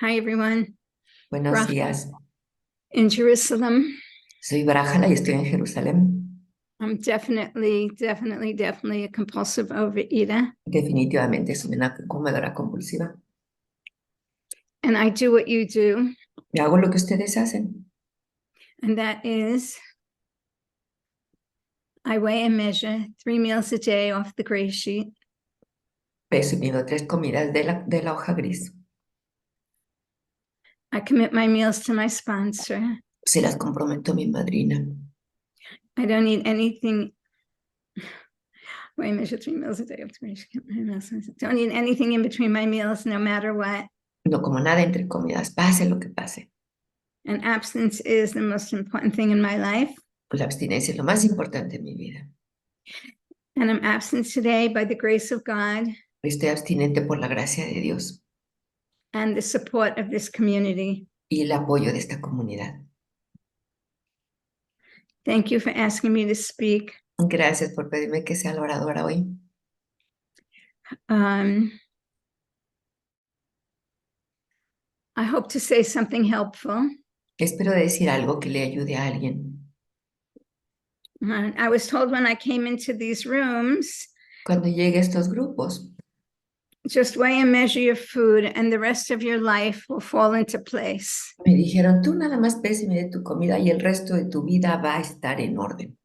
Hi, everyone. Buenos días. In Jerusalem. Soy Brachala y estoy en Jerusalén. I'm definitely a compulsive overeater. Definitivamente soy una comedora compulsiva. And I do what you do. Y hago lo que ustedes hacen. And that is, I weigh and measure 3 meals a day off the GreySheet. Peso y mido 3 comidas de la hoja gris. I commit my meals to my sponsor. Se las comprometo a mi madrina. I don't eat anything. Weigh and measure 3 meals a day off the GreySheet. Don't eat anything in between my meals, no matter what. No como nada entre comidas, pase lo que pase. And abstinence is the most important thing in my life. La abstinencia es lo más importante en mi vida. And I'm abstinent today by the grace of God. Estoy abstinente por la gracia de Dios. And the support of this community. Y el apoyo de esta comunidad. Thank you for asking me to speak. Gracias por pedirme que sea la oradora hoy. I hope to say something helpful. Espero decir algo que le ayude a alguien. I was told when I came into these rooms, cuando llegue a estos grupos, just weigh and measure your food and the rest of your life will fall into place. Me dijeron, tú nada más pesa y mide tu comida y el resto de tu vida va a estar en orden.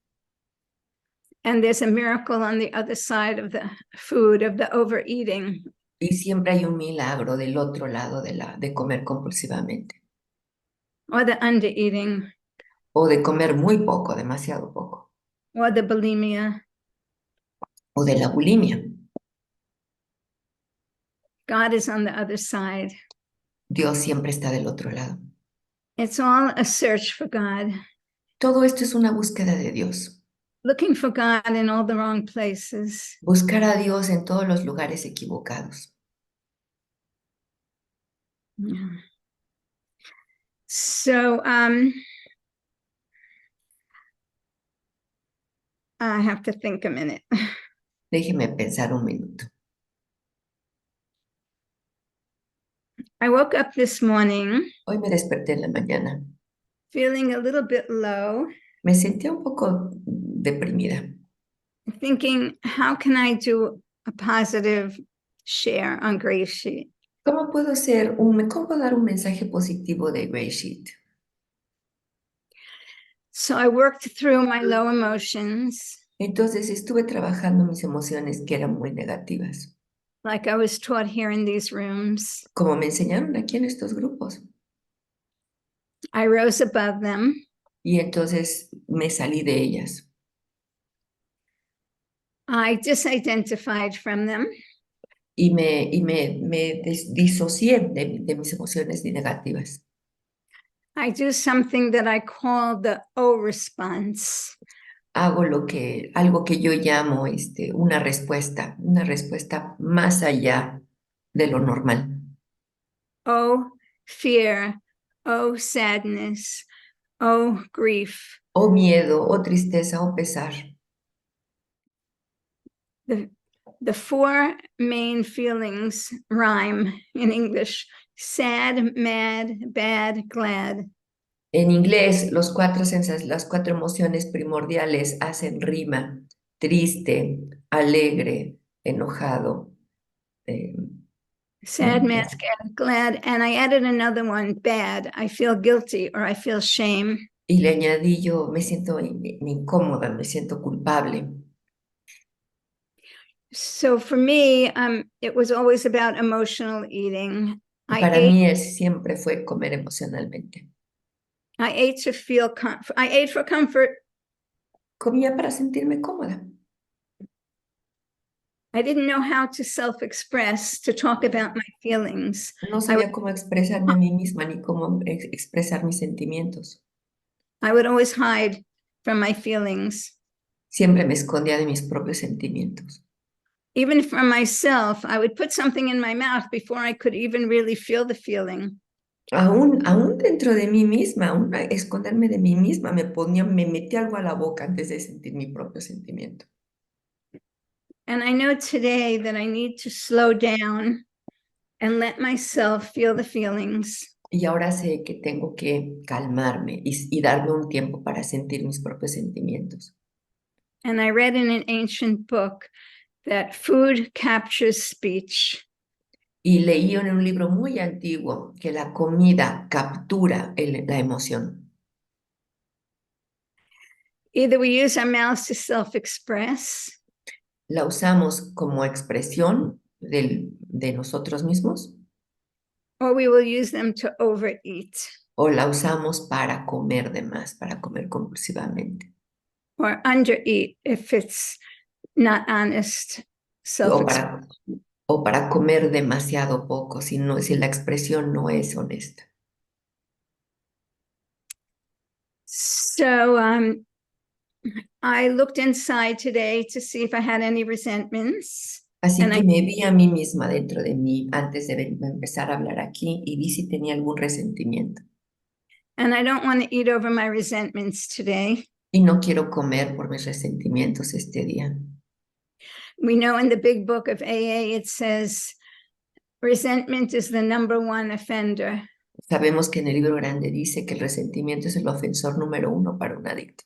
And there's a miracle on the other side of the food, of the overeating. Y siempre hay un milagro del otro lado de comer compulsivamente. Or the undereating. O de comer muy poco, demasiado poco. Or the bulimia. O de la bulimia. God is on the other side. Dios siempre está del otro lado. It's all a search for God. Todo esto es una búsqueda de Dios. Looking for God in all the wrong places. Buscar a Dios en todos los lugares equivocados. Yeah. So, I have to think a minute. Déjeme pensar un minuto. I woke up this morning. Hoy me desperté en la mañana. Feeling a little bit low. Me sentía un poco deprimida. Thinking, how can I do a positive share on GreySheet? ¿Cómo puedo dar un mensaje positivo de GreySheet? So I worked through my low emotions. Entonces estuve trabajando mis emociones que eran muy negativas. Like I was taught here in these rooms. Como me enseñaron aquí en estos grupos. I rose above them. Y entonces me salí de ellas. I disidentified from them. Y me disocié de mis emociones negativas. I do something that I call the O response. Hago algo que yo llamo una respuesta más allá de lo normal. O fear, O sadness, O grief. O miedo, o tristeza, o pesar. The 4 main feelings rhyme in English: sad, mad, bad, glad. En inglés, las 4 emociones primordiales hacen rima: triste, alegre, enojado. Sad, mad, scared, glad, and I added another one, bad. I feel guilty or I feel shame. Y le añadí yo, me siento incómoda, me siento culpable. So for me, it was always about emotional eating. Para mí siempre fue comer emocionalmente. I ate to feel comfort. I ate for comfort. Comía para sentirme cómoda. I didn't know how to self-express, to talk about my feelings. No sabía cómo expresarme a mí misma ni cómo expresar mis sentimientos. I would always hide from my feelings. Siempre me escondía de mis propios sentimientos. Even from myself, I would put something in my mouth before I could even really feel the feeling. Aún dentro de mí misma, aún esconderme de mí misma, me metía algo a la boca antes de sentir mi propio sentimiento. And I know today that I need to slow down. and let myself feel the feelings. Y ahora sé que tengo que calmarme y darme un tiempo para sentir mis propios sentimientos. And I read in an ancient book that food captures speech. Y leí en un libro muy antiguo que la comida captura la emoción. Either we use our mouths to self-express, La usamos como expresión de nosotros mismos or we will use them to overeat o la usamos para comer de más, para comer compulsivamente. or undereat if it's not honest O self-expression. para comer demasiado poco, si la expresión no es honesta. So I looked inside today to see if I had any resentments. Así And que I, me vi a mí misma dentro de mí antes de empezar a hablar aquí y vi si tenía algún resentimiento. and I don't want to eat over my resentments today. Y no quiero comer por mis resentimientos este día. We know in the big book of AA, it says, resentment is the #1 offender. Sabemos que en el libro grande dice que el resentimiento es el ofensor número 1 para un adicto.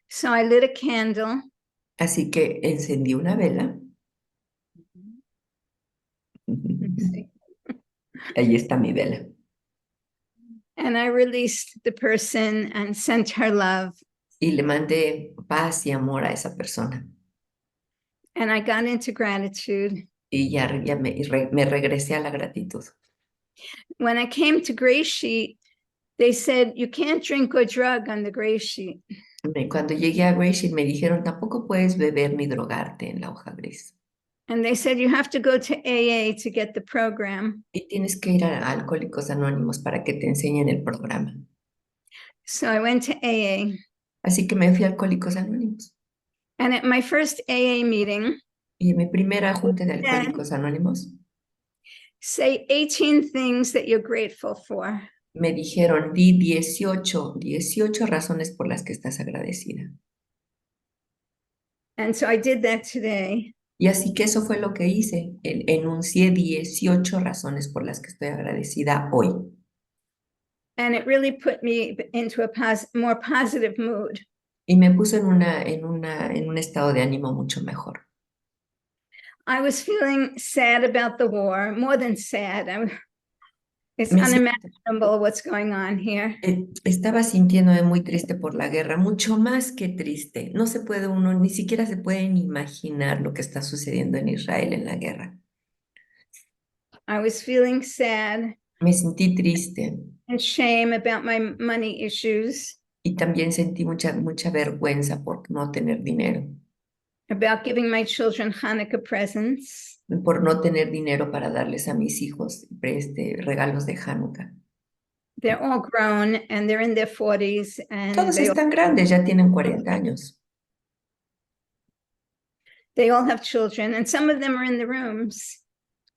So I lit a candle. Así que encendí una vela. Ahí está mi vela. And I released the person and sent her love. Y le mandé paz y amor a esa persona. And I got into gratitude. Y ya me regresé a la gratitud. When I came to GreySheet, they said, you can't drink or drug on the GreySheet. Cuando llegué a GreySheet me dijeron, tampoco puedes beber ni drogarte en la hoja gris. And they said, you have to go to AA to get the program. Y tienes que ir a Alcohólicos Anónimos para que te enseñen el programa. So I went to AA. Así que me fui a Alcohólicos Anónimos. And at my first AA meeting, Y en mi primera junta de Alcohólicos Anónimos, say 18 things that you're grateful for. me dijeron, di 18 razones por las que estás agradecida. And so I did that today. Y así que eso fue lo que hice. Enuncié 18 razones por las que estoy agradecida hoy. And it really put me into a more positive mood. Y me puso en un estado de ánimo mucho mejor. I was feeling sad about the war, more than sad. It's Me unimaginable what's going on here. Estaba sintiéndome muy triste por la guerra, mucho más que triste. No se puede uno, ni siquiera se pueden imaginar lo que está sucediendo en Israel en la guerra. I was feeling sad Me sentí triste and shame about my money issues, y también sentí mucha vergüenza por no tener dinero, about giving my children Hanukkah presents. por no tener dinero para darles a mis hijos regalos de Hanukkah. They're all grown and they're in their 40s and Todos están grandes, ya tienen 40 años. they all have children and some of them are in the rooms.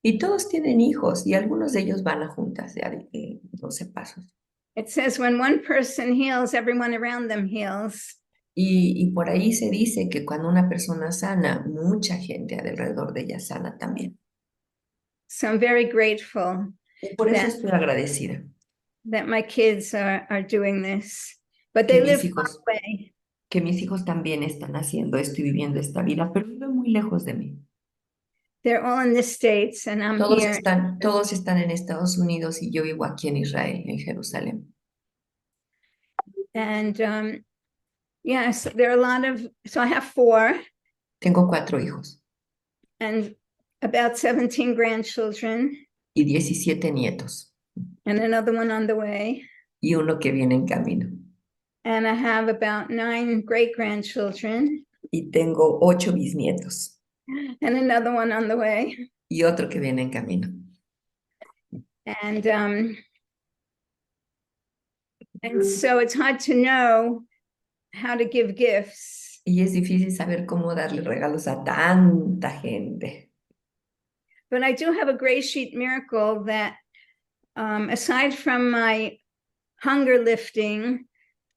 Y todos tienen hijos y algunos de ellos van a juntas de 12 pasos. It says when one person heals, everyone around them heals. Y por ahí se dice que cuando una persona sana, mucha gente alrededor de ella sana también. So I'm very grateful Y por eso estoy agradecida. that my kids are doing this, but Que they mis live hijos- far away. Que mis hijos también están haciendo esto y viviendo esta vida, pero viven muy lejos de mí. They're all in the States and I'm Todos here. están en Estados Unidos y yo vivo aquí en Israel, en Jerusalén. And yes, there are a lot of, so I have 4 Tengo 4 hijos and about 17 grandchildren y 17 nietos and another one on the way. y uno que viene en camino. And I have about 9 great-grandchildren Y tengo 8 bisnietos and another one on the way. y otro que viene en camino. And so it's hard to know how to give gifts. Y es difícil saber cómo darle regalos a tanta gente. But I do have a GreySheet miracle that aside from my hunger lifting,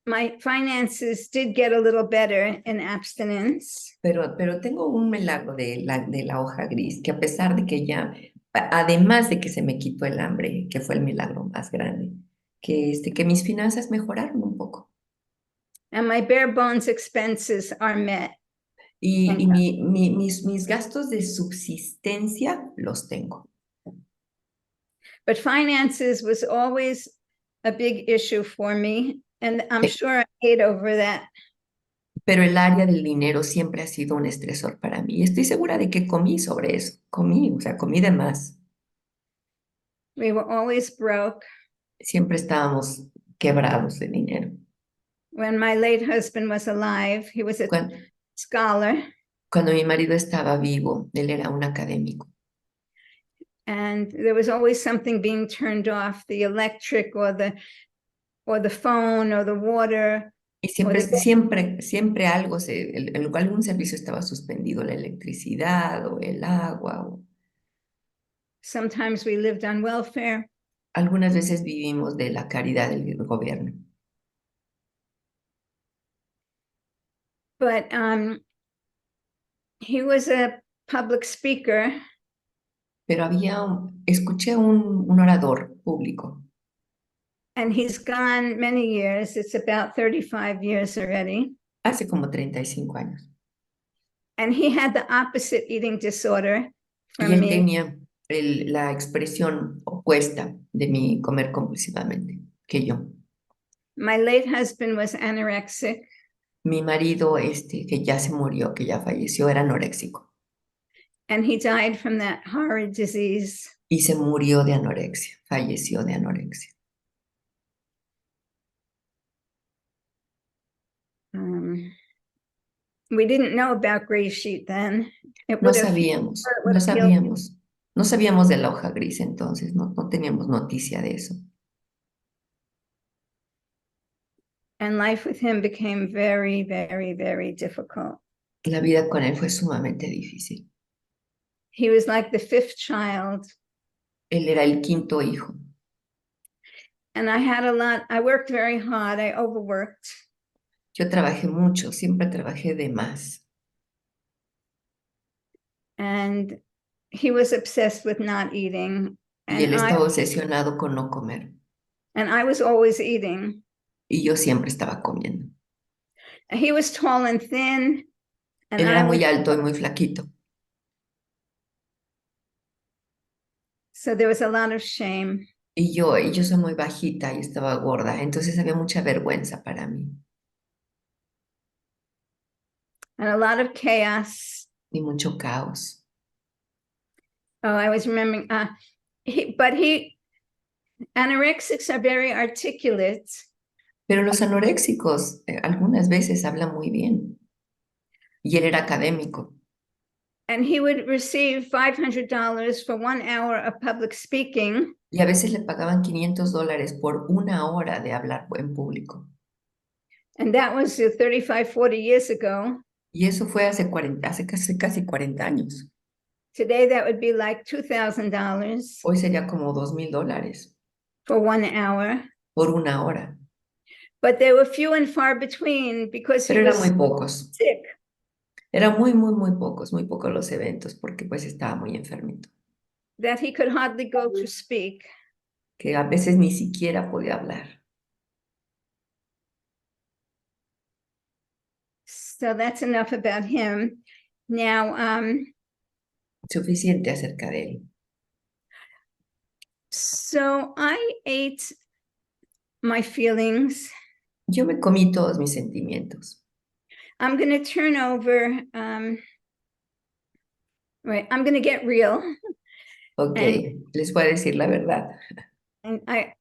my finances did get a little better in abstinence. Pero tengo un milagro de la hoja gris, que a pesar de que ya Además de que se me quitó el hambre, que fue el milagro más grande, que mis finanzas mejoraron un poco. And my bare bones expenses are met. Y mis gastos de subsistencia los tengo. But finances was always a big issue for me. And I'm sure I ate over that. Pero el área del dinero siempre ha sido un estresor para mí. Y estoy segura de que comí sobre eso. Comí, o sea, comí de más. We were always broke. Siempre estábamos quebrados de dinero. When my late husband was alive, he was a scholar. Cuando mi marido estaba vivo, él era un académico. And there was always something being turned off, the electric or the phone or the water. Y siempre algo, algún servicio estaba suspendido, la electricidad o el agua. Sometimes we lived on welfare. Algunas veces vivimos de la caridad del gobierno. But he was a public speaker. Pero escuché un orador público. And he's gone many years. It's about 35 years already. Hace como 35 años. And he had the opposite eating disorder Y from él me. tenía la expresión opuesta de mi comer compulsivamente que yo. My late husband was anorexic. Mi marido, que ya se murió, que ya falleció, era anoréxico. And he died from that horrid disease. Y se murió de anorexia, falleció de anorexia. We didn't know about GreySheet then. No sabíamos de la hoja gris entonces, no teníamos noticia de eso. And life with him became very, very, very difficult. La vida con él fue sumamente difícil. He was like the fifth child. Él era el quinto hijo. And I worked very hard, I overworked. Yo trabajé mucho, siempre trabajé de más. And he was obsessed with not eating. Y él estaba obsesionado con no comer. And I was always eating. Y yo siempre estaba comiendo. He was tall and thin. And él era muy alto y muy flaquito. So there was a lot of shame. Y yo soy muy bajita y estaba gorda, entonces había mucha vergüenza para mí. And a lot of chaos. Y mucho caos. Oh, I was remembering, anorexics are very articulate. Pero los anoréxicos algunas veces hablan muy bien. Y él era académico. And he would receive $500 for 1 hour of public speaking. Y a veces le pagaban $500 por 1 hora de hablar en público. And that was 35, 40 years ago. Y eso fue hace casi 40 años. Today that would be like $2,000. Hoy sería como $2,000. For 1 hour. Por 1 hora. But they were few and far between because Pero eran muy pocos. Sick. Eran muy pocos los eventos porque pues estaba muy enfermito. That he could hardly go to speak. Que a veces ni siquiera podía hablar. So that's enough about him. Now, suficiente acerca de él. So I ate my feelings. Yo me comí todos mis sentimientos. I'm going to turn over, right, I'm going to get real. Okay, les voy a decir la verdad. And I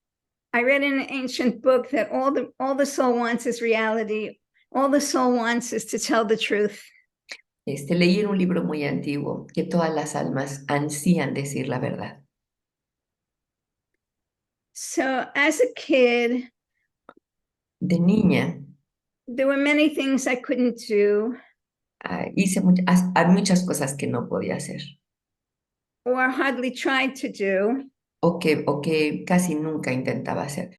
read in an ancient book that all the soul wants is reality. All the soul wants is to tell the truth. Leí en un libro muy antiguo que todas las almas ansían decir la verdad. So as a kid, de niña, there were many things I couldn't do. Hice muchas cosas que no podía hacer. Or hardly tried to do. O que casi nunca intentaba hacer.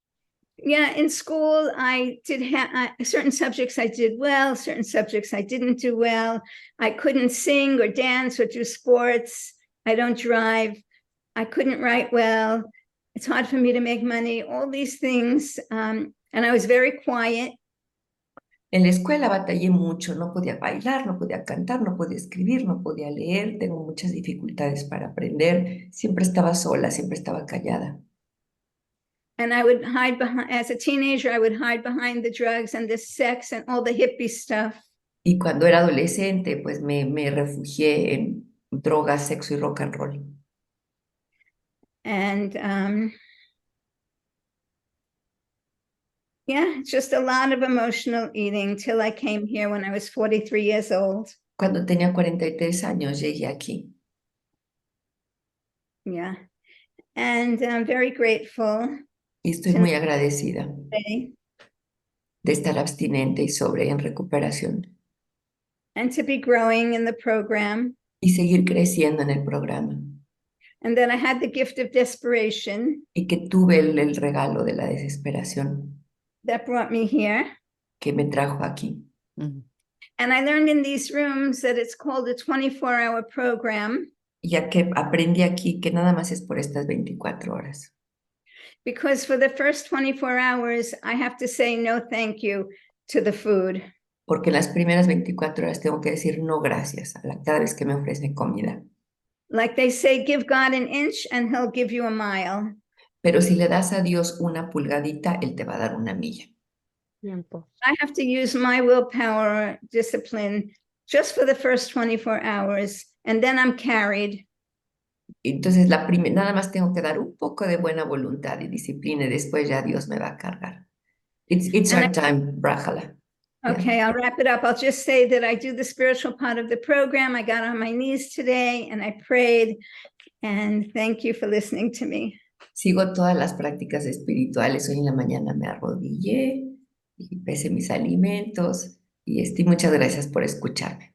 Yeah, in school, I did certain subjects I did well, certain subjects I didn't do well. I couldn't sing or dance or do sports. I don't drive. I couldn't write well. It's hard for me to make money, all these things. And I was very quiet. En la escuela batallé mucho, no podía bailar, no podía cantar, no podía escribir, no podía leer, tengo muchas dificultades para aprender, siempre estaba sola, siempre estaba callada. And I would hide behind, as a teenager, I would hide behind the drugs and the sex and all the hippie stuff. Y cuando era adolescente, pues me refugié en drogas, sexo y rock and roll. And yeah, just a lot of emotional eating till I came here when I was 43 years old. Cuando tenía 43 años llegué aquí. Yeah. And I'm very grateful Y estoy muy agradecida today de estar abstinente y sobre en recuperación and to be growing in the program. y seguir creciendo en el programa. And then I had the gift of desperation Y que tuve el regalo de la desesperación that brought me here. que me trajo aquí. And I learned in these rooms that it's called a 24-hour program Ya que aprendí aquí que nada más es por estas 24 horas. because for the first 24 hours, I have to say no thank you to the food. Porque en las primeras 24 horas tengo que decir no gracias cada vez que me ofrecen comida. Like they say, give God an inch and he'll give you a mile. Pero si le das a Dios una pulgadita, Él te va a dar una milla. Tiempo. I have to use my willpower discipline just for the first 24 hours, and then I'm carried. Entonces, nada más tengo que dar un poco de buena voluntad y disciplina y después ya Dios me va a cargar. It's And our time, Brachala. Okay, I'll wrap it up. I'll just say that I do the spiritual part of the program. I got on my knees today and I prayed, and thank you for listening to me. Sigo todas las prácticas espirituales. Hoy en la mañana me arrodillé y pesé mis alimentos y muchas gracias por escucharme.